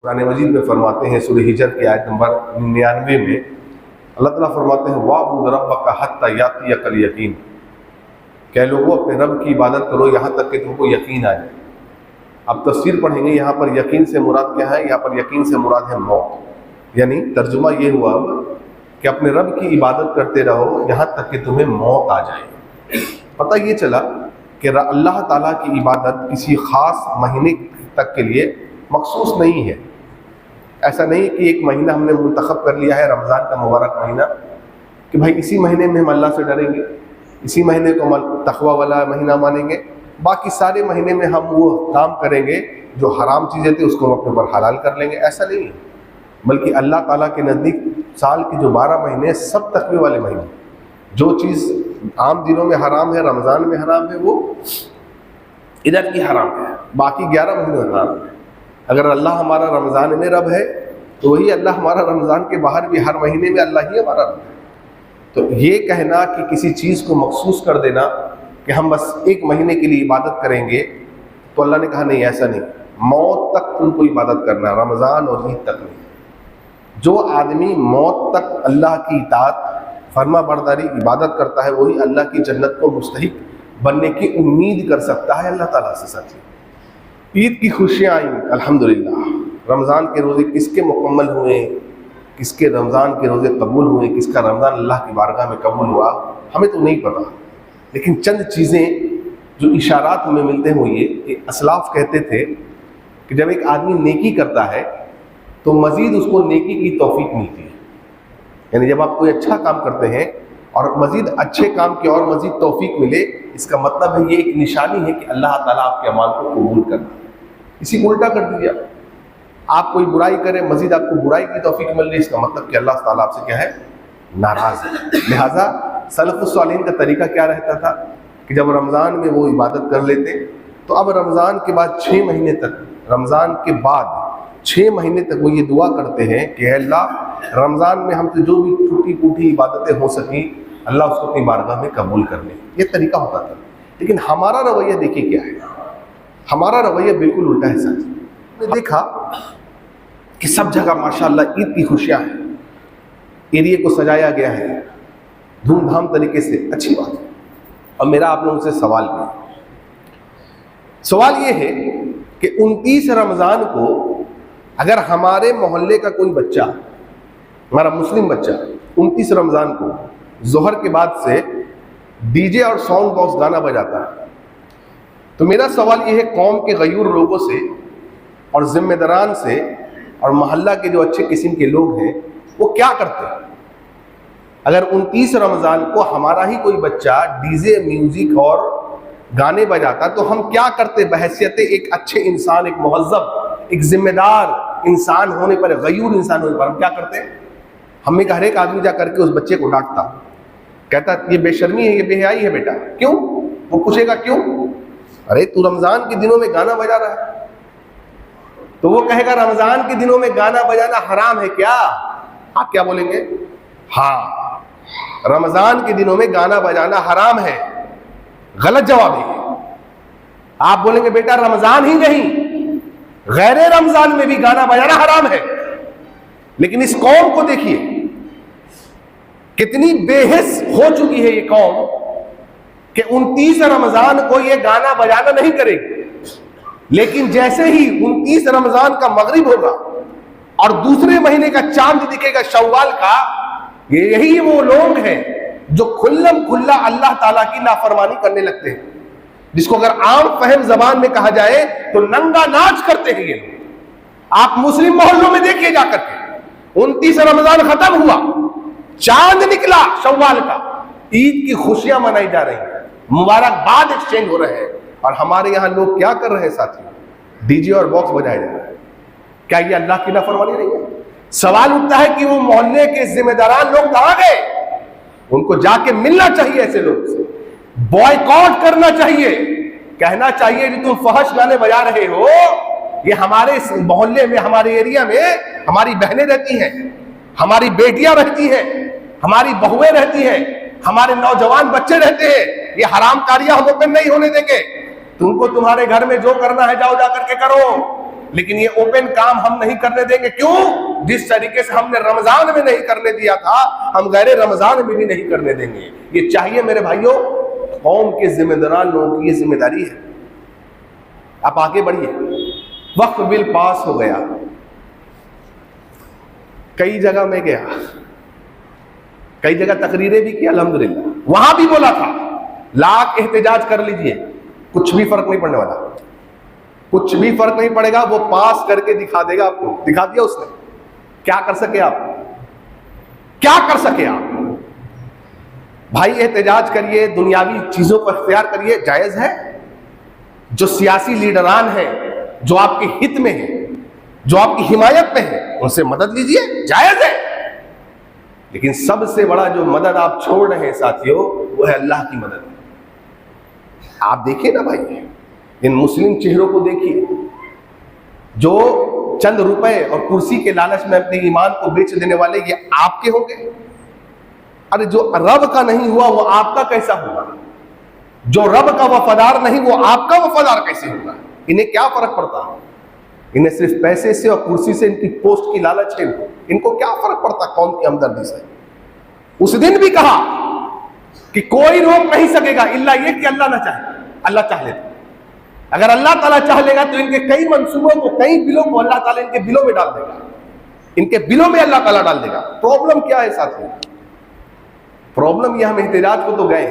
कुरान मजीद में फरमाते हैं सूरह हिजर की आयत नंबर 99 में अल्लाह ताला फरमाते हैं वाबुद रब्बका हत्ता यातियकल यकीन, क्या लोगों अपने रब की इबादत करो यहाँ तक कि तुमको यकीन आए। अब तफसीर पढ़ेंगे, यहाँ पर यकीन से मुराद क्या है? यहाँ पर यकीन से मुराद है मौत। यानी तर्जुमा ये हुआ अब कि अपने रब की इबादत करते रहो यहाँ तक कि तुम्हें मौत आ जाए। पता ये चला कि अल्लाह ताला की इबादत किसी ख़ास महीने तक के लिए मखसूस नहीं है। ऐसा नहीं कि एक महीना हमने मुंतखब कर लिया है, रमज़ान का मुबारक महीना, कि भाई इसी महीने में हम अल्लाह से डरेंगे, इसी महीने को हम तक़वा वाला महीना मानेंगे, बाकी सारे महीने में हम वो काम करेंगे जो हराम चीज़ें थी उसको हम अपने ऊपर हलाल कर लेंगे। ऐसा नहीं है, बल्कि अल्लाह ताला के नज़दीक साल के जो 12 महीने सब तकवे वाले महीने, जो चीज़ आम दिनों में हराम है, रमज़ान में हराम है, वो इधर की हराम है, बाकी 11 महीने हराम है। अगर अल्लाह हमारा रमज़ान में रब है तो वही अल्लाह हमारा रमज़ान के बाहर भी हर महीने में अल्लाह ही हमारा रब है। तो ये कहना कि किसी चीज़ को मखसूस कर देना कि हम बस एक महीने के लिए इबादत करेंगे, तो अल्लाह ने कहा नहीं, ऐसा नहीं, मौत तक तुमको इबादत करना, रमज़ान और ईद तक नहीं। जो आदमी मौत तक अल्लाह की इताअत, फर्मा बरदारी, इबादत करता है, वही अल्लाह की जन्नत को मुस्तहिक बनने की उम्मीद कर सकता है अल्लाह ताला से। साथी, ईद की खुशियाँ आई अल्हम्दुलिल्लाह, रमज़ान के रोज़े किसके मुकम्मल हुए, किसके रमज़ान के रोज़े कबूल हुए, किसका रमज़ान अल्लाह की बारगाह में कबूल हुआ, हमें तो नहीं पता। लेकिन चंद चीज़ें जो इशारात हमें मिलते हैं वो ये कि असलाफ कहते थे कि जब एक आदमी नेकी करता है तो मज़ीद उसको नेकी की तौफीक मिलती है। यानी जब आप कोई अच्छा काम करते हैं और मज़ीद अच्छे काम की और मज़ीद तौफीक मिले, इसका मतलब है ये एक निशानी है कि अल्लाह ताला आपके अमाल को कबूल करना। इसी को उल्टा कर दीजिए, आप कोई बुराई करें, मज़ीद आपको बुराई की तौफीक मिल रही है, इसका मतलब कि अल्लाह ताला आपसे क्या है, नाराज़ है। लिहाजा सलफ़ुस सालिहीन का तरीका क्या रहता था कि जब रमज़ान में वो इबादत कर लेते तो अब रमज़ान के बाद 6 महीने तक, रमज़ान के बाद 6 महीने तक वो ये दुआ करते हैं कि अल्लाह रमज़ान में हमसे जो भी टूटी फूटी इबादतें हो सकी अल्लाह उसको अपनी बारगाह में कबूल कर ले। ये तरीका होता था। लेकिन हमारा रवैया देखिए क्या है, हमारा रवैया बिल्कुल उल्टा है। साथी, हमने देखा कि सब जगह माशाअल्लाह ईद की खुशियाँ हैं, एरिए को सजाया गया है धूमधाम तरीके से, अच्छी बात है। और मेरा आप लोगों से सवाल ये है कि 29 रमज़ान को अगर हमारे मोहल्ले का कोई बच्चा, हमारा मुस्लिम बच्चा, 29 रमज़ान को जोहर के बाद से डीजे और साउंड बॉक्स गाना बजाता है, तो मेरा सवाल ये है कौम के गयूर लोगों से और जिम्मेदारान से और मोहल्ला के जो अच्छे किस्म के लोग हैं वो क्या करते हैं? अगर 29 रमज़ान को हमारा ही कोई बच्चा डीजे, म्यूजिक और गाने बजाता तो हम क्या करते? बहैसियत एक अच्छे इंसान, एक मुहज़्ज़ब, एक जिम्मेदार इंसान होने पर, गयूर इंसान होने पर हम क्या करते? हम में हर एक आदमी जा करके उस बच्चे को डांटता, कहता ये बेशर्मी है, ये बेहयाई है बेटा। क्यों? वो पूछेगा क्यों? अरे तू रमज़ान के दिनों में गाना बजा रहा है। तो वो कहेगा रमज़ान के दिनों में गाना बजाना हराम है क्या? आप क्या बोलेंगे? हाँ, रमज़ान के दिनों में गाना बजाना हराम है। गलत जवाब है। आप बोलेंगे बेटा रमज़ान ही नहीं, गैर रमज़ान में भी गाना बजाना हराम है। लेकिन इस कौम को देखिए कितनी बेहिस हो चुकी है ये कौम कि 29 रमज़ान को ये गाना बजाना नहीं करेगी। लेकिन जैसे ही 29 रमज़ान का मगरिब होगा और दूसरे महीने का चांद दिखेगा शव्वाल का, यही वो लोग हैं जो खुल्लम खुल्ला अल्लाह ताला की नाफरमानी करने लगते हैं, जिसको अगर आम फहम जबान में कहा जाए तो नंगा नाच करते हैं ये लोग। आप मुस्लिम मोहल्लों में देखिए जाकर के, 29 रमज़ान खत्म हुआ, चांद निकला शव्वाल का, ईद की खुशियां मनाई जा रही हैं, मुबारकबाद एक्सचेंज हो रहे हैं, और हमारे यहाँ लोग क्या कर रहे हैं साथियों? डीजे और बॉक्स बजाए जा रहे हैं। क्या ये अल्लाह की नाफरमानी नहीं है? सवाल उठता है कि वो मोहल्ले के जिम्मेदारान लोग कहां गए? उनको जाके मिलना चाहिए, ऐसे लोग से बॉयकॉट करना चाहिए, कहना चाहिए कि तुम फहश गाने बजा रहे हो, ये हमारे मोहल्ले में, हमारे एरिया में हमारी बहनें रहती हैं, हमारी बेटियां रहती हैं, हमारी बहुएं रहती हैं, हमारे नौजवान बच्चे रहते हैं, ये हराम कारियां हम लोग नहीं होने देंगे। तुमको तुम्हारे घर में जो करना है जाओ जा करके करो, लेकिन ये ओपन काम हम नहीं करने देंगे। क्यों? जिस तरीके से हमने रमजान में नहीं करने दिया था, हम गैर रमजान में भी नहीं करने देंगे। ये चाहिए मेरे भाइयों, कौम के जिम्मेदार लोगों की ये जिम्मेदारी है। आप आगे बढ़िए। वक्फ बिल पास हो गया, कई जगह में गया, कई जगह तकरीरें भी की, अल्हम्दुलिल्लाह। वहां भी बोला था लाख एहतजाज कर लीजिए, कुछ भी फर्क नहीं पड़ने वाला, कुछ भी फर्क नहीं पड़ेगा। वो पास करके दिखा देगा आपको। दिखा दिया उसने। क्या कर सके आप? क्या कर सके आप? भाई एहतजाज करिए, दुनियावी चीजों को इख्तियार करिए, जायज है। जो सियासी लीडरान हैं, जो आपके हित में है, जो आपकी हिमायत में है, उनसे मदद लीजिए, जायज है। लेकिन सबसे बड़ा जो मदद आप छोड़ रहे हैं साथियों, वो है अल्लाह की मदद। आप देखिए ना भाई, इन मुस्लिम चेहरों को देखिए जो चंद रुपए और कुर्सी के लालच में अपने ईमान को बेच देने वाले, ये आपके होंगे? अरे जो रब का नहीं हुआ वो आपका कैसा होगा? जो रब का वफादार नहीं वो आपका वफादार कैसे होगा? इन्हें क्या फर्क पड़ता? इन्हें सिर्फ पैसे से और कुर्सी से, इनकी पोस्ट की लालच है। इनको क्या फर्क पड़ता कौम की हमदर्दी से? उस दिन भी कहा कि कोई रोक नहीं सकेगा इल्ला ये कि अल्लाह ना चाहे। अल्लाह चाह लेता। अगर अल्लाह ताला चाह लेगा तो इनके कई मंसूबों को, कई बिलों को अल्लाह ताला इनके बिलों में डाल देगा। इनके बिलों में अल्लाह ताला डाल देगा। प्रॉब्लम क्या है साथियों? प्रॉब्लम यह, हम एहतजाज को तो गए,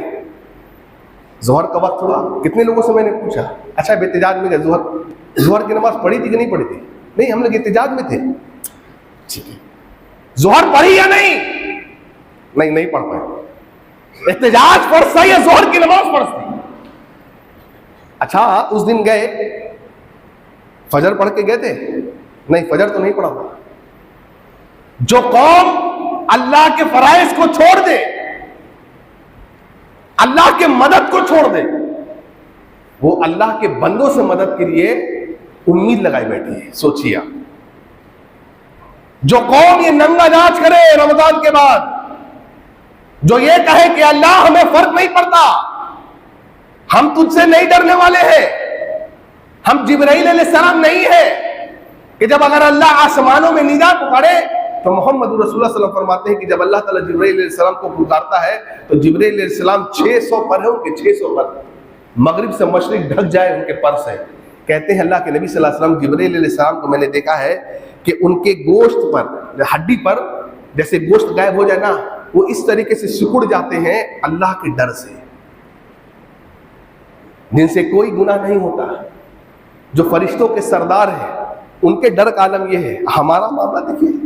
जोहर का वक्त हुआ, कितने लोगों से मैंने पूछा, अच्छा एहतजाज में गए, जोहर की नमाज पढ़ी थी कि नहीं पढ़ी थी? नहीं, हम लोग एहतजाज में थे। ठीक है, जोहर पढ़ी या नहीं? नहीं, नहीं पढ़ पाए। एहतजाज पढ़ सही है, जोहर की नमाज पढ़ सही। अच्छा, उस दिन गए, फजर पढ़ के गए थे? नहीं, फजर तो नहीं पढ़ा था। जो कौम अल्लाह के फराइज को छोड़ दे, अल्लाह के मदद को छोड़ दे, वो अल्लाह के बंदों से मदद के लिए उम्मीद लगाई बैठी है। सोचिए आप, जो कौम ये नंगा नाच करे रमजान के बाद, जो ये कहे कि अल्लाह हमें फर्क नहीं पड़ता, हम तुझसे नहीं डरने वाले हैं, हम जिब्राइल अलैहिस्सलाम नहीं है कि जब अगर अल्लाह आसमानों में निदा पुकारे तो मोहम्मद रसूलुल्लाह सल्लल्लाहु अलैहि वसल्लम फरमाते हैं कि जब अल्लाह ताला जिब्राइल अलैहिस्सलाम को पुकारता है तो जिब्राइल अलैहिस्सलाम 600 पर है, उनके 600 पर, मगरिब से मशरिक ढक जाए उनके पर से। कहते हैं अल्लाह के नबी सल्लल्लाहु अलैहि वसल्लम जिब्राइल अलैहिस्सलाम को मैंने देखा है कि उनके गोश्त पर, हड्डी पर जैसे गोश्त गायब हो जाए ना, वो इस तरीके से सिकुड़ जाते हैं अल्लाह के डर से, जिनसे कोई गुनाह नहीं होता, जो फरिश्तों के सरदार हैं, उनके डर का आलम यह है। हमारा मामला देखिए,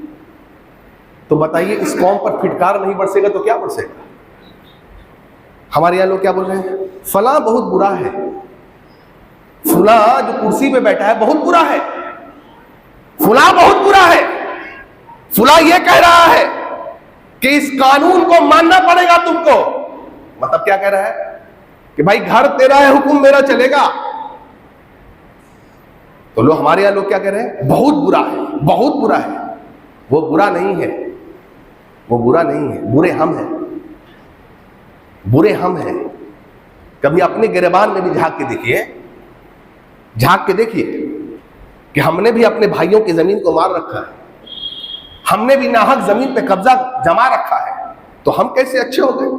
तो बताइए इस कौम पर फिटकार नहीं बरसेगा तो क्या बरसेगा? हमारे यहाँ लोग क्या बोल रहे हैं? फला बहुत बुरा है, फला जो कुर्सी पे बैठा है बहुत बुरा है, फला बहुत बुरा है, फला ये कह रहा है कि इस कानून को मानना पड़ेगा तुमको। मतलब क्या कह रहा है कि भाई घर तेरा है, हुक्म मेरा चलेगा। तो लोग, हमारे यहां लोग क्या कह रहे हैं? बहुत बुरा है, बहुत बुरा है। वो बुरा नहीं है, वो बुरा नहीं है, बुरे हम हैं, बुरे हम हैं। कभी अपने गिरबान में भी झांक के देखिए, झांक के देखिए कि हमने भी अपने भाइयों की जमीन को मार रखा है, हमने भी नाहक जमीन पे कब्जा जमा रखा है, तो हम कैसे अच्छे हो गए?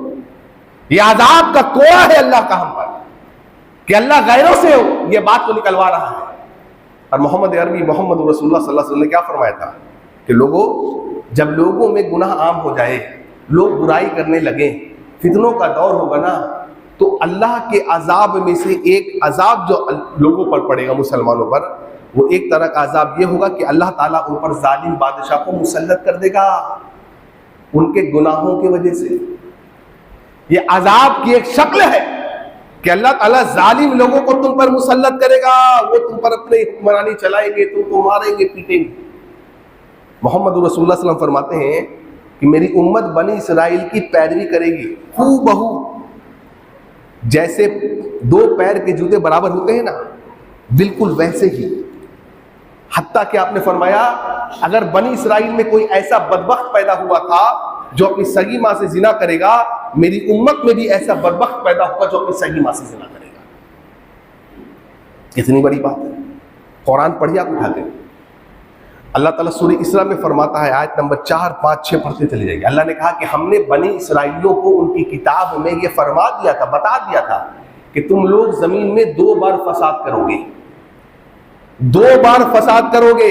ये आजाब का कोड़ा है अल्लाह का हम पर कि अल्लाह गैरों से ये बात को निकलवा रहा है। और मोहम्मद अरबी मोहम्मद रसूलुल्लाह सल्लल्लाहु अलैहि वसल्लम ने क्या फरमाया था कि लोगों, जब लोगों में गुनाह आम हो जाए, लोग बुराई करने लगे, फितनों का दौर होगा ना, तो अल्लाह के अजाब में से एक अजाब जो लोगों पर पड़ेगा, मुसलमानों पर, वो एक तरह का अजाब ये होगा कि अल्लाह ताला उन पर जालिम बादशाह को मुसल्लत कर देगा उनके गुनाहों की वजह से। ये अजाब की एक शक्ल है कि अल्लाह ताला जालिम लोगों को तुम पर मुसल्लत करेगा, वो तुम पर अपनी हुक्मरानी चलाएंगे, तुमको मारेंगे, पीटेंगे। मोहम्मद रसूलुल्लाह सल्लल्लाहु अलैहि वसल्लम फरमाते हैं कि मेरी उम्मत बनी इसराइल की पैरवी करेगी हूबहू, जैसे दो पैर के जूते बराबर होते हैं ना, बिल्कुल वैसे ही। हत्ता कि आपने फरमाया अगर बनी इसराइल में कोई ऐसा बदबख्त पैदा हुआ था जो अपनी सगी माँ से जिना करेगा, मेरी उम्मत में भी ऐसा बदबख्त पैदा होगा जो अपनी सगी माँ से जिना करेगा। कितनी बड़ी बात है। कुरान पढ़िए आप उठा के। अल्लाह ताला सूरह इसरा में फरमाता है, आयत नंबर 4, 5, 6 पढ़ते चले जाइए। अल्लाह ने कहा कि हमने बनी इसराइलियों को उनकी किताब में ये फरमा दिया था, बता दिया था कि तुम लोग जमीन में 2 बार फसाद करोगे, 2 बार फसाद करोगे,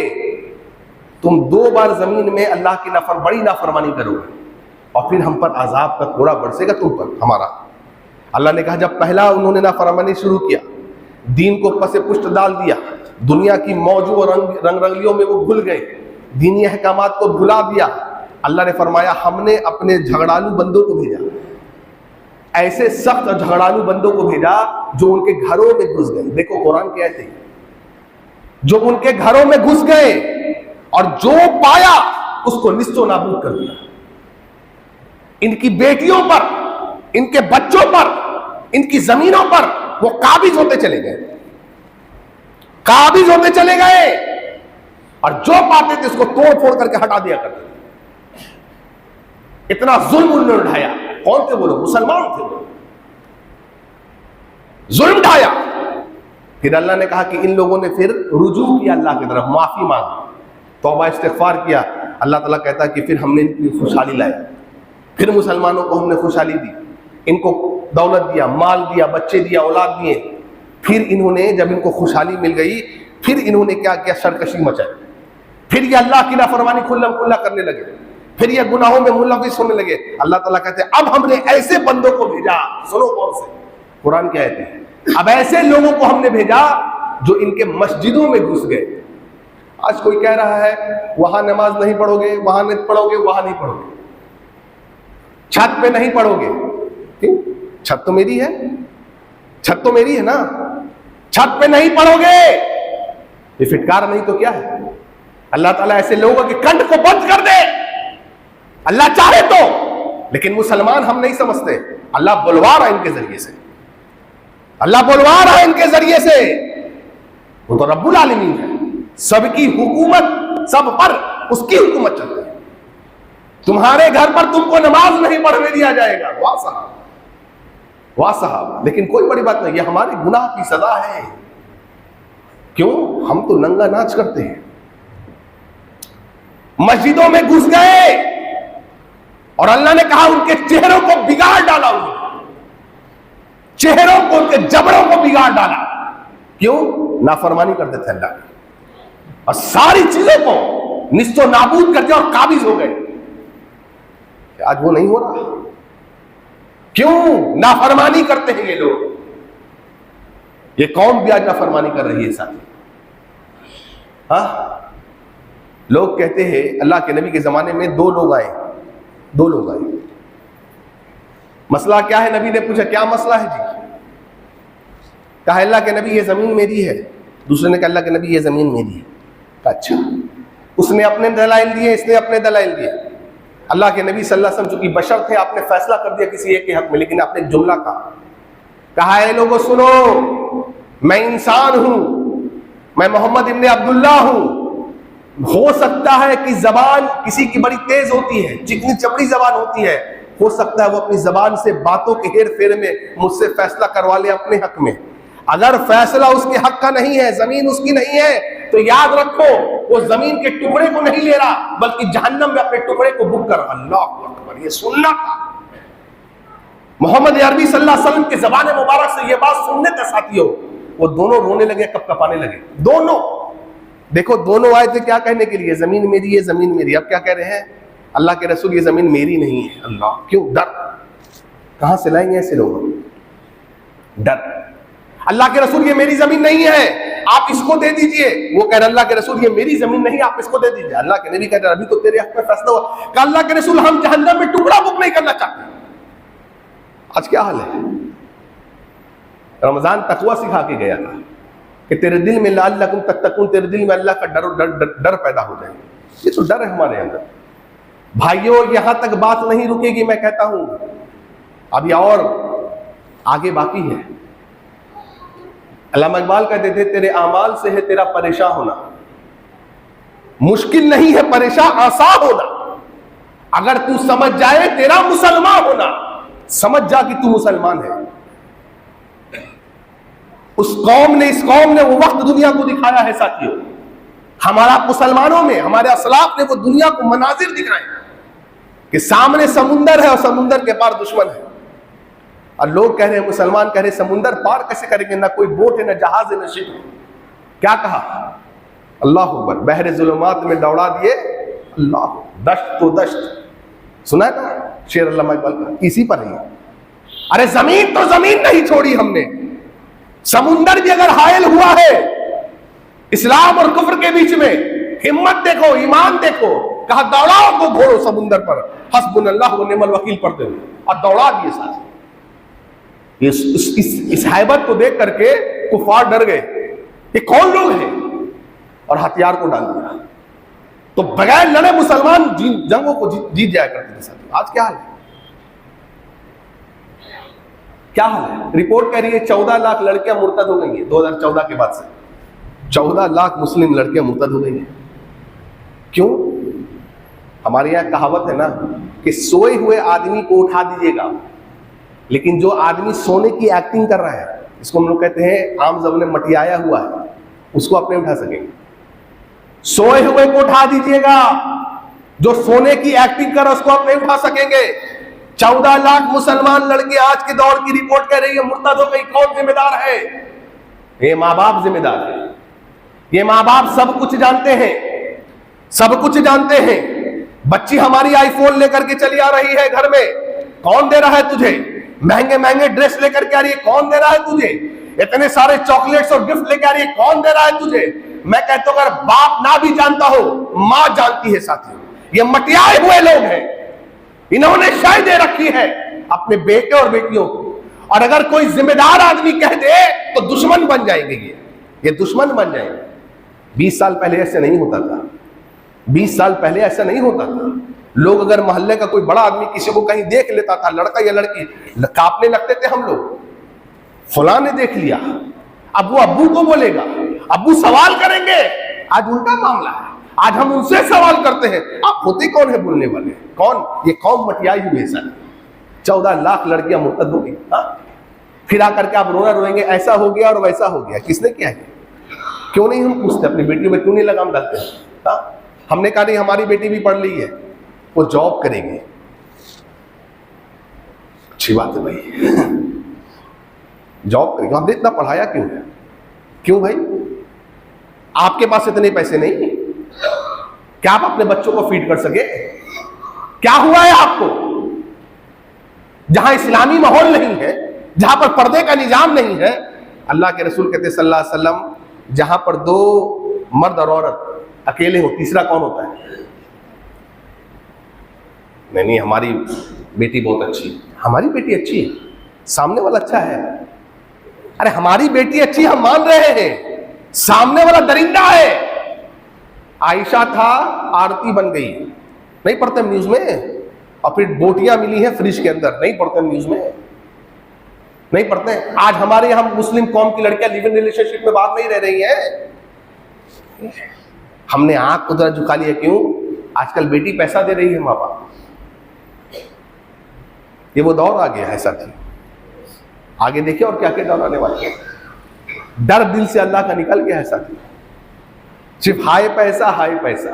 तुम 2 बार जमीन में अल्लाह की बड़ी नाफरमानी करोगे और फिर हम पर अजाब का कोड़ा बरसेगा तुम पर हमारा। अल्लाह ने कहा जब पहला उन्होंने नाफरमानी शुरू किया, दीन को पसे पुष्ट डाल दिया, दुनिया की मौजू और रंग रंगलियों में वो भूल गए, दीनी अहकामात को भुला दिया। अल्लाह ने फरमाया हमने अपने झगड़ालू बंदों को भेजा, ऐसे सख्त झगड़ालू बंदों को भेजा जो उनके घरों में घुस गए। देखो कुरान क्या है, जो उनके घरों में घुस गए और जो पाया उसको निस्तो नाबूद कर दिया। इनकी बेटियों पर, इनके बच्चों पर, इनकी जमीनों पर वो काबिज होते चले गए, काबिज होते चले गए और जो पाते थे उसको तोड़ फोड़ करके हटा दिया करते थे। इतना जुल्म उन्होंने उठाया। कौन थे वो लोग? मुसलमान थे वो, जुल्म उठाया। फिर अल्लाह ने कहा कि इन लोगों ने फिर रुजू किया अल्लाह की तरफ, माफी मांगी, तौबा इस्तिगफार किया। अल्लाह ताला कहता है कि फिर हमने इनकी खुशहाली लाया, फिर मुसलमानों को हमने खुशहाली दी, इनको दौलत दिया, माल दिया, बच्चे दिया, औलाद दिए। फिर इन्होंने जब इनको खुशहाली मिल गई, फिर इन्होंने क्या किया? सरकशी मचाई, फिर ये अल्लाह की नाफरमानी खुल्लम खुल्ला करने लगे, फिर ये गुनाहों में मुलविस होने लगे। अल्लाह ताला कहते हैं अब हमने ऐसे बंदों को भेजा, सुनो गौर से, कुरान क्या कहते हैं, अब ऐसे लोगों को हमने भेजा जो इनके मस्जिदों में घुस गए। आज कोई कह रहा है वहां नमाज नहीं पढ़ोगे, वहां नहीं पढ़ोगे, वहां नहीं पढ़ोगे, छत पे नहीं पढ़ोगे। क्यों? छत तो मेरी है, छत तो मेरी है ना, छत पे नहीं पढ़ोगे, ये फिटकार नहीं तो क्या है? अल्लाह ताला ऐसे लोगों के कंठ को बंद कर दे, अल्लाह चाहे तो। लेकिन मुसलमान हम नहीं समझते, अल्लाह बुलवा रहा है इनके जरिए से, अल्लाह बुलवा रहा है इनके जरिए से। वो तो रब्बुल आलमीन है, सबकी हुकूमत, सब पर उसकी हुकूमत चलती है। तुम्हारे घर पर तुमको नमाज नहीं पढ़ने दिया जाएगा, वाह साहब, वाह साहब। लेकिन कोई बड़ी बात नहीं, ये हमारे गुनाह की सजा है। क्यों? हम तो नंगा नाच करते हैं, मस्जिदों में घुस गए और अल्लाह ने कहा उनके चेहरों को बिगाड़ डाला, उन्होंने चेहरों को, उनके जबड़ों को बिगाड़ डाला। क्यों? नाफरमानी करते थे अल्लाह की, और सारी चीजों को निस्तो नाबूद करते और काबिज हो गए। आज वो नहीं हो रहा। क्यों? नाफरमानी करते हैं ये लोग। ये कौम भी आज नाफरमानी कर रही है साथी। हाँ, लोग कहते हैं अल्लाह के नबी के जमाने में 2 लोग आए, 2 लोग आए, मसला क्या है? नबी ने पूछा क्या मसला है जी? कहा अल्लाह के नबी ये जमीन मेरी है। दूसरे ने कहा अल्लाह के नबी ये जमीन मेरी है। अच्छा, उसने अपने दलाइल दिए, इसने अपने दलाइल दिए। अल्लाह के नबी सल्लल्लाहु अलैहि वसल्लम चूंकि बशर थे, आपने फैसला कर दिया किसी एक के हक में, लेकिन आपने एक जुमला कहा है लोगों सुनो, मैं इंसान हूं, मैं मोहम्मद इब्ने अब्दुल्लाह हूं। हो सकता है कि जबान किसी की बड़ी तेज होती है, चिकनी चपड़ी जबान होती है, हो सकता है वो अपनी जबान से बातों के हेर फेर में मुझसे फैसला करवा ले अपने हक में। अगर फैसला उसके हक का नहीं है, जमीन उसकी नहीं है, तो याद रखो वो जमीन के टुकड़े को नहीं ले रहा, बल्कि जहन्नम में अपने टुकड़े को बुक कर। अल्लाह अकबर, ये सुनना था। मोहम्मद अरबी सल्लल्लाहु अलैहि वसल्लम के ज़बान मुबारक से ये बात सुनने थे साथियों, वो दोनों रोने लगे, कपकपाने लगे। दोनों देखो, दोनों आए थे क्या कहने के लिए? जमीन मेरी है, जमीन मेरी। अब क्या कह रहे हैं? अल्लाह के रसूल ये जमीन मेरी नहीं है। अल्लाह, क्यों? डर। कहां से लाएंगे ऐसे लोग? डर। अल्लाह के रसूल ये मेरी जमीन नहीं है, आप इसको दे दीजिए। वो कह रहे अल्लाह के रसूल ये मेरी जमीन नहीं, आप इसको दे दीजिए। अल्लाह के नबी कह रहे अभी तो तेरे हक में फैसला हुआ। कहा अल्लाह के रसूल हम जहन्नम में टुकड़ा बुक नहीं करना चाहते। आज क्या हाल है? रमजान तकवा सिखा के गया था कि तेरे दिल में लअल्लकुम तत्तकून, तेरे दिल में अल्लाह का डर पैदा हो जाए। ये तो डर है हमारे अंदर। भाइयों, यहां तक बात नहीं रुकेगी, मैं कहता हूं अभी और आगे बाकी है। अल्लामा इकबाल कहते थे तेरे आमाल से है तेरा परेशान होना, मुश्किल नहीं है परेशान आसान होना। अगर तू समझ जाए तेरा मुसलमान होना, समझ जा कि तू मुसलमान है। उस कौम ने, इस कौम ने वो वक्त दुनिया को दिखाया है साथियों। हमारा मुसलमानों में, हमारे असलाफ ने वो दुनिया को मनाजिर दिखाए कि सामने समुंदर है और समुंदर के पार दुश्मन है। और लोग कह रहे हैं, मुसलमान कह रहे हैं समुंदर पार कैसे करेंगे, ना कोई बोट है, ना जहाज है, ना शिप है। क्या कहा? अल्लाह अकबर, बहरे जुलुमात में दौड़ा दिए अल्लाह, दश्त तो दश्त। सुना है ना शेर अल्लामा इकबाल का, इसी पर ही। अरे जमीन तो जमीन नहीं छोड़ी हमने, समुंदर भी अगर हायल हुआ है इस्लाम और कुफ्र के बीच में, हिम्मत देखो, ईमान देखो, कहा दौड़ाओ को घोड़ो समुंदर पर, हस्बुनल्लाह व निअमल वकील पढ़ते हुए, और दौड़ा दिए साथ। इस हैबत को देख करके कुफार डर गए, ये कौन लोग हैं, और हथियार को डाल दिया। तो बगैर लड़े मुसलमान जंगों को जीत जाया करते थे साथियों। आज क्या हाल है, क्या हाल है? रिपोर्ट कह रही है 14 लाख लड़कियां मुर्तद हो गई हैं 2014 के बाद से। 14 लाख मुस्लिम लड़कियां मुर्तद हो गई हैं। क्यों? हमारे यहाँ कहावत है ना कि सोए हुए आदमी को उठा दीजिएगा, लेकिन जो आदमी सोने की एक्टिंग कर रहा है, इसको हम लोग कहते हैं आम जबान में मटियाया हुआ है, उसको आप नहीं उठा सकेंगे। सोए हुए को उठा दीजिएगा, जो सोने की एक्टिंग कर रहा है उसको आप नहीं उठा सकेंगे। 14 लाख मुसलमान लड़के आज के दौर की रिपोर्ट कह रही है मुर्तद हो गई। कौन जिम्मेदार है? ये माँ बाप जिम्मेदार है। ये माँ बाप सब कुछ जानते हैं, सब कुछ जानते हैं। बच्ची हमारी आईफोन लेकर के चली आ रही है घर में, कौन दे रहा है तुझे? महंगे महंगे ड्रेस लेकर के आ रही है, कौन दे रहा है तुझे? इतने सारे चॉकलेट्स और गिफ्ट लेकर आ रही है, कौन दे रहा है तुझे? मैं कहता हूं अगर बाप ना भी जानता हो, मां जानती है साथियों। ये मटियाए हुए लोग हैं, इन्होंने शय दे रखी है अपने बेटे और बेटियों को। और अगर कोई जिम्मेदार आदमी कह दे तो दुश्मन बन जाएंगे, ये दुश्मन बन जाएंगे। 20 साल पहले ऐसे नहीं होता था, 20 साल पहले ऐसा नहीं होता था। लोग अगर मोहल्ले का कोई बड़ा आदमी किसी को कहीं देख लेता था, लड़का या लड़की, कांपने लगते थे हम लोग, फलां ने देख लिया। अब वो अब्बू को बोलेगा, अब्बू सवाल करेंगे। आज उल्टा मामला है, आज हम उनसे सवाल करते हैं। आप होते कौन है बोलने वाले? कौन? ये कौम मटियाई हुई है सर। 14 लाख लड़कियां मुर्तद हो गई। फिर आकर के आप रोना रोएंगे ऐसा हो गया और वैसा हो गया। किसने किया है? क्यों नहीं हम पूछते अपनी बेटियों में, क्यों नहीं लगाम डालते? हमने कहा नहीं हमारी बेटी भी पढ़ ली है, वो जॉब करेगी। अच्छी बात है भाई, जॉब करेगी। हमने इतना पढ़ाया क्यों है? क्यों भाई? आपके पास इतने पैसे नहीं क्या आप अपने बच्चों को फीड कर सके? क्या हुआ है आपको? जहां इस्लामी माहौल नहीं है, जहां पर पर्दे का निजाम नहीं है, अल्लाह के रसूल कहते सल्लल्लाहु अलैहि वसल्लम जहां पर 2 मर्द और औरत अकेले हो, तीसरा कौन होता है? नहीं, हमारी बेटी बहुत अच्छी है, हमारी बेटी अच्छी है, सामने वाला अच्छा है। अरे हमारी बेटी अच्छी हम मान रहे हैं, सामने वाला दरिंदा है। आयशा था, आरती बन गई, नहीं पढ़ते न्यूज में। और फिर बोटियां मिली हैं फ्रिज के अंदर, नहीं पढ़ते न्यूज में, नहीं पढ़ते। आज हमारे यहां मुस्लिम कौम की लड़कियां लिव इन रिलेशनशिप में बात नहीं रह रही है। हमने आंख उधर झुका लिया। क्यों? आजकल बेटी पैसा दे रही है माँ बाप। ये वो दौर आ गया है साथी। आगे देखिए और क्या क्या दौर आने वाले हैं। डर दिल से अल्लाह का निकल गया है साथी। सिर्फ हाय पैसा, हाय पैसा,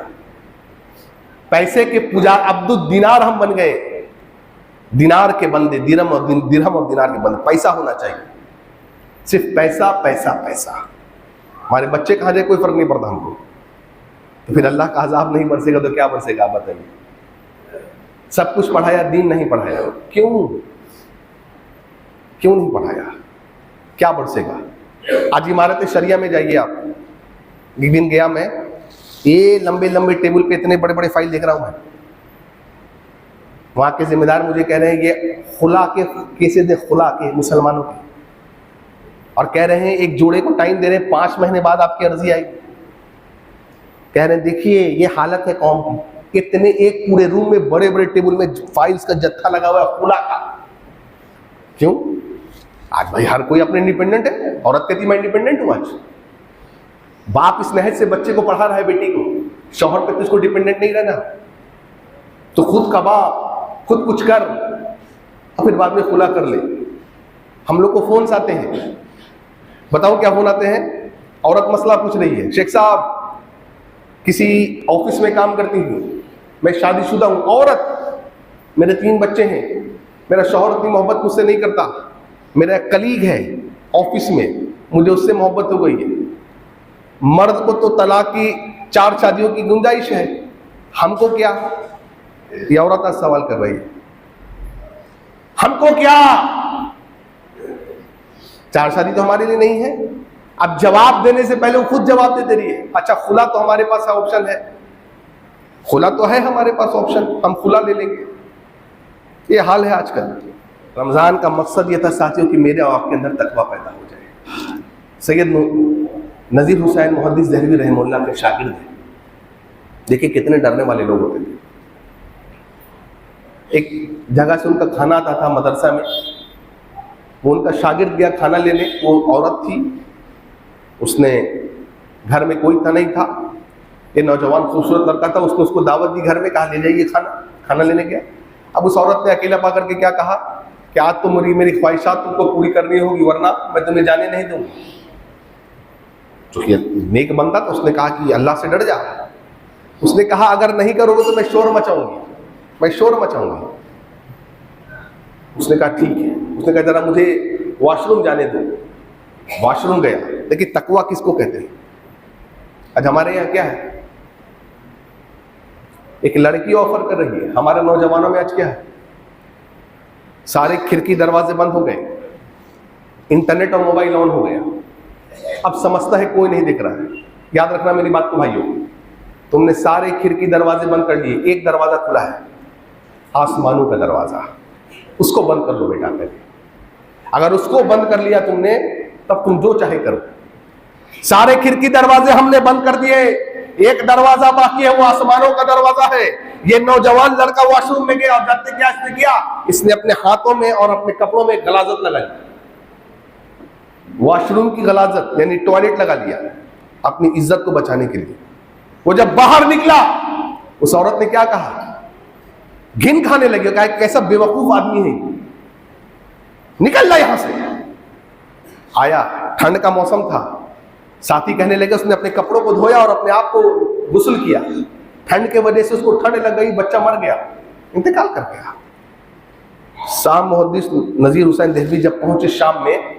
पैसे के पुजा अब्दुल दिनार हम बन गए, दिनार के बंदे, दिरहम और दिनार के बंदे। पैसा होना चाहिए, सिर्फ पैसा पैसा पैसा। हमारे बच्चे कहाँ जाए कोई फर्क नहीं पड़ता हमको। तो फिर अल्लाह का अज़ाब नहीं बरसेगा तो क्या बरसेगा आप बताइए? सब कुछ पढ़ाया, दीन नहीं पढ़ाया। क्यों? क्यों नहीं पढ़ाया? क्या बरसेगा? आज इमारत शरिया में जाइए आप, एक दिन गया मैं, ये लंबे लंबे टेबल पे इतने बड़े बड़े फाइल देख रहा हूं मैं। वहां के जिम्मेदार मुझे कह रहे हैं ये खुला के केसेस दे, खुला के मुसलमानों के, और कह रहे हैं एक जोड़े को टाइम दे रहे हैं, 5 महीने बाद आपकी अर्जी आएगी। कह रहे हैं देखिए ये हालत है कौम की, इतने एक पूरे रूम में बड़े बड़े टेबल में फाइल्स का जत्था लगा हुआ है खुला का। क्यों? आज भाई हर कोई अपने इंडिपेंडेंट है। औरत कहती मैं इंडिपेंडेंट हूं। आज बाप इस नहज से बच्चे को पढ़ा रहा है, बेटी को, शौहर पे तुझको डिपेंडेंट नहीं रहना, तो खुद कमा, खुद कुछ कर, और फिर बाद में खुला कर ले। हम लोग को फोन आते हैं, बताओ क्या फोन आते हैं? औरत मसला पूछ रही है, शेख साहब किसी ऑफिस में काम करती हूँ, मैं शादीशुदा हूँ, औरत, मेरे 3 बच्चे हैं, मेरा शौहर इतनी मोहब्बत मुझसे नहीं करता, मेरा एक कलीग है ऑफिस में, मुझे उससे मोहब्बत हो गई है। मर्द को तो तलाक की 4 शादियों की गुंजाइश है, हमको क्या? ये औरत आज सवाल कर रही है, हमको क्या? 4 शादी तो हमारे लिए नहीं है। अब जवाब देने से पहले वो खुद जवाब देते रहिए। अच्छा, खुला तो हमारे पास ऑप्शन है, खुला तो है हमारे पास ऑप्शन, हम खुला ले लेंगे। ये हाल है आजकल। रमजान का मकसद ये था साथियों कि मेरे और आपके अंदर तकवा पैदा हो जाए। सैयद नज़ीर हुसैन मुहद्दिस देहलवी रहमतुल्लाह के शागिर्द हैं। देखिए कितने डरने वाले लोग होते थे। एक जगह से उनका खाना आता था मदरसा में, वो उनका शागिर्द गया खाना लेने, वो औरत थी, उसने घर में कोई था नहीं था, ये नौजवान खूबसूरत लड़का था, उसने उसको दावत दी घर में, कहा ले जाइए खाना लेने गया। अब उस औरत ने अकेला पा करके क्या कहा कि आज तो मेरी ख्वाहिशात तुमको पूरी करनी होगी वरना मैं तुम्हें जाने नहीं दूंगा। चूंकि नेक बंदा था, उसने कहा कि अल्लाह से डर जा। उसने कहा अगर नहीं करोगे तो मैं शोर मचाऊंगी, मैं शोर मचाऊंगी। उसने कहा ठीक है। उसने कहा जरा मुझे वॉशरूम जाने दो। वॉशरूम गया। देखिए तकवा किसको कहते हैं। आज हमारे यहाँ क्या है, एक लड़की ऑफर कर रही है, हमारे नौजवानों में आज क्या है, सारे खिड़की दरवाजे बंद हो गए, इंटरनेट और मोबाइल ऑन हो गया। अब समझता है कोई नहीं दिख रहा है। याद रखना मेरी बात को भाइयों, तुमने सारे खिड़की दरवाजे बंद कर लिए, एक दरवाजा खुला है, आसमानों का दरवाजा, उसको बंद कर लो बेटा पहले। अगर उसको बंद कर लिया तुमने तब तुम जो चाहे करो। सारे खिड़की दरवाजे हमने बंद कर दिए, एक दरवाजा बाकी है, वो आसमानों का दरवाजा है। ये नौजवान लड़का वॉशरूम में गया और जानते क्या इसने किया, इसने अपने हाथों में और अपने कपड़ों में गलाजत लगा ली, वॉशरूम की गलाजत यानी टॉयलेट लगा लिया अपनी इज्जत को बचाने के लिए। वो जब बाहर निकला उस औरत ने क्या कहा, घिन खाने लगे, कहा कैसा बेवकूफ आदमी है, निकल जा यहां से। आया, ठंड का मौसम था, साथी कहने लगे, उसने अपने कपड़ों को धोया और अपने आप को गुस्ल किया। ठंड के वजह से उसको ठंड लग गई, बच्चा मर गया, इंतकाल कर गया। शाम मुहद्दिस नज़ीर हुसैन देहलवी जब पहुंचे शाम में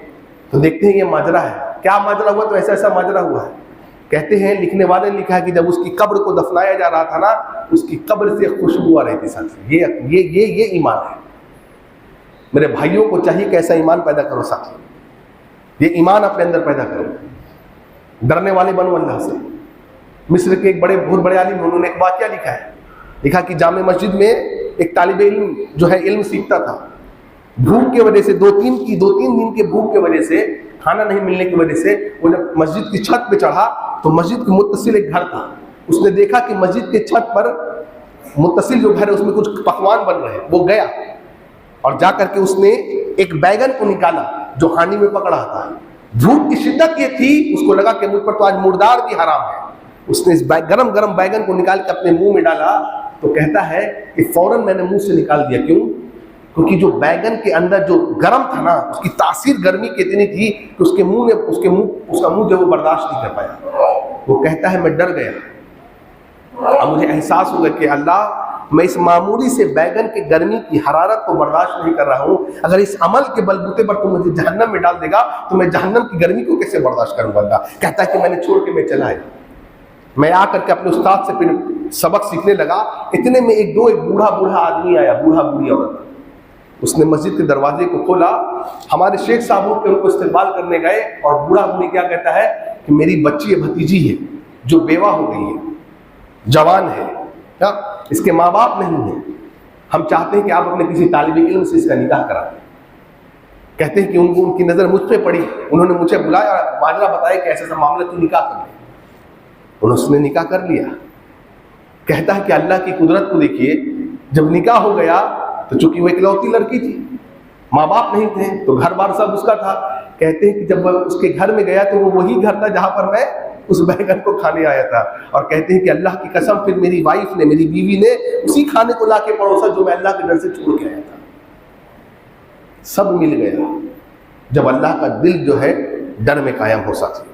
तो देखते हैं ये माजरा है। क्या माजरा हुआ? तो ऐसा ऐसा माजरा हुआ है। कहते हैं लिखने वाले ने लिखा है कि जब उसकी कब्र को दफनाया जा रहा था ना, उसकी कब्र से खुशबू आ रही थी साथी। ये ईमान है। मेरे भाइयों को चाहिए कि ऐसा ईमान पैदा करो साथी, ये ईमान अपने अंदर पैदा करो, डरने वाले बनो अल्लाह से। मिस्र के एक बहुत बड़े आलिम, उन्होंने एक वाकया लिखा है, लिखा कि जामे मस्जिद में एक तालिबे इल्म जो है इल्म सीखता था, भूख की वजह से 2-3 दिन के भूख की वजह से, खाना नहीं मिलने की वजह से, वो जब मस्जिद की छत पे चढ़ा तो मस्जिद के मुत्तसिल एक घर था। उसने देखा कि मस्जिद के छत पर मुत्तसिल जो घर है उसमें कुछ पकवान बन रहे हैं। वो गया और जाकर के उसने एक बैगन को निकाला जो हांडी में पकड़ा था। भूख की शिद्दत ये थी, उसको लगा कि मुझ पर तो आज मुर्दार भी हराम है। उसने इस गरम गरम बैगन को निकाल के अपने मुंह में डाला तो कहता है कि फौरन मैंने मुंह से निकाल दिया। क्यों? क्योंकि जो बैगन के अंदर जो गरम था ना, उसकी तासीर गर्मी की इतनी थी कि उसका मुंह जो वो बर्दाश्त नहीं कर पाया। वो कहता है मैं डर गया। अब मुझे एहसास हुआ कि अल्लाह, मैं इस मामूली से बैगन के गर्मी की हरारत को बर्दाश्त नहीं कर रहा हूँ। अगर इस अमल के बलबूते पर तुम मुझे जहन्नम में डाल देगा तो मैं जहन्नम की गर्मी को कैसे बर्दाश्त करूंगा। कहता है कि मैंने छोड़ के मैं चला आया। मैं आकर के अपने उस्ताद से फिर सबक सीखने लगा। इतने में एक बूढ़ा आदमी आया, बूढ़ा बूढ़ी औरत। उसने मस्जिद के दरवाजे को खोला, हमारे शेख साहब उठ के उनको इस्तेमाल करने गए और बूढ़ा बूढ़ी क्या कहता है कि मेरी बच्ची भतीजी है जो बेवा हो गई है, जवान है, क्या इसके माँ बाप नहीं है, हम चाहते हैं कि आप अपने किसी तालिबे इल्म से इसका निकाह करा दें। कहते हैं कि उनकी नज़र मुझ पे पड़ी, उन्होंने मुझे बुलाया, माजरा बताया कि ऐसा ऐसा मामला, तू निकाह कर ले। उसने निकाह कर लिया। कहता है कि अल्लाह की कुदरत को देखिए, जब निकाह हो गया तो चूंकि वो इकलौती लड़की थी, माँ बाप नहीं थे, तो घर बार सब उसका था। कहते हैं कि जब वह उसके घर में गया तो वो वही घर था जहां पर मैं उस बैगन को खाने आया था। और कहते हैं कि अल्लाह की कसम, फिर मेरी वाइफ ने, मेरी बीवी ने उसी खाने को लाके परोसा जो मैं अल्लाह के डर से छोड़ के आया था। सब मिल गया। जब अल्लाह का दिल जो है डर में कायम हो साथी।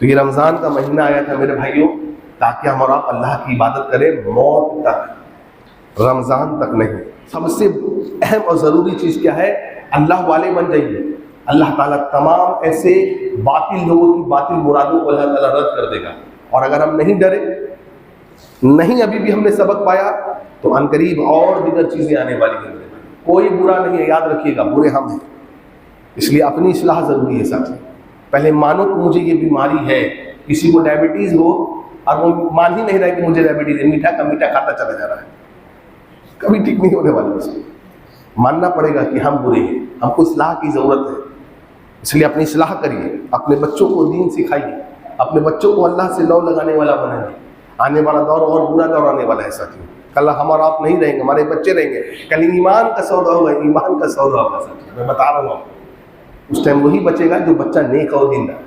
तो ये रमज़ान का महीना आया था मेरे भाइयों, ताकि हम और आप अल्लाह की इबादत करें मौत तक, रमज़ान तक नहीं। सबसे अहम और ज़रूरी चीज़ क्या है? अल्लाह वाले बन जाइए। अल्लाह ताला तमाम ऐसे बातिल लोगों की बातिल मुरादों को अल्लाह ताला रद्द कर देगा। और अगर हम नहीं डरे, नहीं अभी भी हमने सबक पाया, तो अनकरीब और दीगर चीज़ें आने वाली हैं। कोई बुरा नहीं है, याद रखिएगा, बुरे हम हैं। इसलिए अपनी इस्लाह ज़रूरी है साथी। पहले मानो कि मुझे ये बीमारी है, किसी को डायबिटीज़ हो और वो मान ही नहीं रहा है कि मुझे डायबिटीज़ है, मीठा का मीठा खाता चला जा रहा है, कभी ठीक नहीं होने वाला। उसको मानना पड़ेगा कि हम बुरे हैं, हमको इस्लाह की ज़रूरत है। इसलिए अपनी इस्लाह करिए, अपने बच्चों को दीन सिखाइए, अपने बच्चों को अल्लाह से लौ लगाने वाला बनाइए। आने वाला दौर और बुरा दौर आने वाला है साथियों। कल हम और आप नहीं रहेंगे, हमारे बच्चे रहेंगे। कल ईमान का सौदा होगा, ईमान का सौदा होगा साथियों, मैं बता रहा हूँ आपको। उस टाइम वही बचेगा जो बच्चा नेक और दीनदार।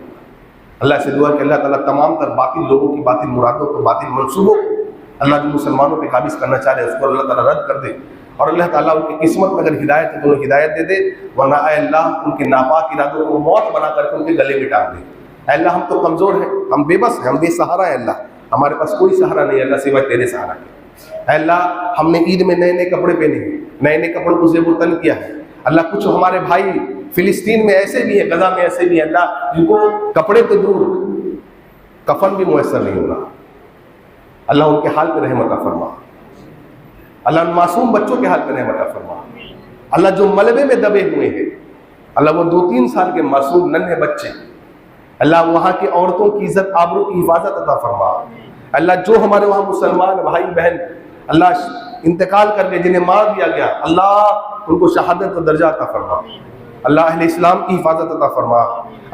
अल्लाह से दुआ कि अल्लाह ताला तमाम तर बातिल लोगों की बातिल मुरादों को, बातिल मंसूबों को अल्लाह जो मुसलमानों पे काबिज करना चाह रहे हैं उसको अल्लाह ताला रद्द कर दे। और अल्लाह ताला उनकी किस्मत में अगर हिदायत है तो उन्हें हिदायत दे दे, वरना अल्लाह उनके नापाक इरादों को मौत बना करके उनके गले में टांग दे। अल्लाह हम तो कमज़ोर हैं, हम बेबस हैं, हम बेसहारा हैं। अल्लाह हमारे पास कोई सहारा नहीं है अल्लाह सिवाय तेरे सहारा के। अल्लाह हमने ईद में नए नए कपड़े पहने हैं, नए नए कपड़ों को ज़ेब तन किया है। अल्लाह कुछ हमारे भाई फिलिस्तीन में ऐसे भी है, गजा में ऐसे भी है अल्लाह, जिनको कपड़े तो दूर कफन भी मुयसर नहीं हो रहा। अल्लाह उनके हाल पे रहमत फरमा। अल्लाह उन मासूम बच्चों के हाल पे रहमत फरमा। अल्लाह जो मलबे में दबे हुए हैं, अल्लाह वो 2-3 साल के मासूम नन्हे बच्चे, अल्लाह वहाँ की औरतों की इज्जत आबरू की हिफाजत अता फरमा। अल्लाह जो हमारे वहाँ मुसलमान भाई बहन अल्लाह इंतकाल कर गए, जिन्हें मार दिया गया, अल्लाह उनको शहादत का दर्जा अता फरमा। अल्लाह अहले इस्लाम की हिफाजत अता फरमा।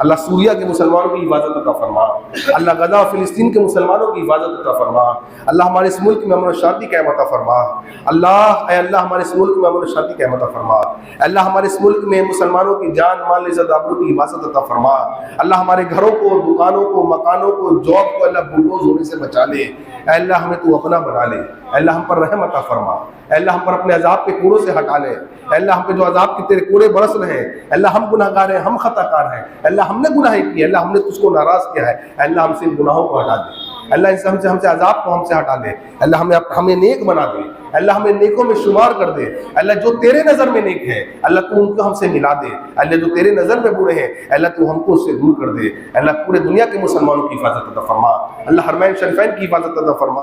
अल्लाह सूरिया के मुसलमानों की हिफाजत अता फरमा। अल्लाह गजा फ़िलिस्तीन के मुसलमानों की हिफाजत अता फरमा। अल्लाह हमारे इस मुल्क में अमन और शांति क़ायम अता फरमा। अल्लाह हमारे इस मुल्क में अमन और शांति क़ायम अता फरमा। अल्लाह हमारे इस मुल्क में मुसलमानों की जान माल इज़्ज़त आबरू की हिफाजत अता फरमा। अल्लाह हमारे घरों को, दुकानों को, मकानों को, जॉब को अल्लाह बुलडोज होने से बचा ले। अल्लाह हमें तू अपना बना ले। अल्लाह हम पर रहम अता फरमा। अल्लाह हम पर अपने अजाब के कूड़ों से हटा ले। अल्लाह हम पे जो अजाब के तेरे कूड़े बरस रहे हैं, अल्लाह हम गुनाहगार हैं, हम खताकार हैं, अल्लाह हमने गुनाह किए, अल्लाह हमने तुझको नाराज़ किया है, अल्लाह हमसे इन गुनाहों को हटा दे। अल्लाह इनसे हमसे अजाब को हमसे हटा दे। अल्लाह हमें नेक बना दे। अल्लाह हमें नेकों में शुमार कर दे। अल्लाह जो तेरे नज़र में नेक है अल्लाह तू उनको हमसे मिला दे। अल्लाह जो तेरे नज़र में बुरे हैं अल्लाह तू हमको उससे दूर कर दे। अल्लाह पूरे दुनिया के मुसलमानों की हिफाजत अता फरमा। अल्लाह हरमैन शरीफैन की हिफाजत अता फरमा।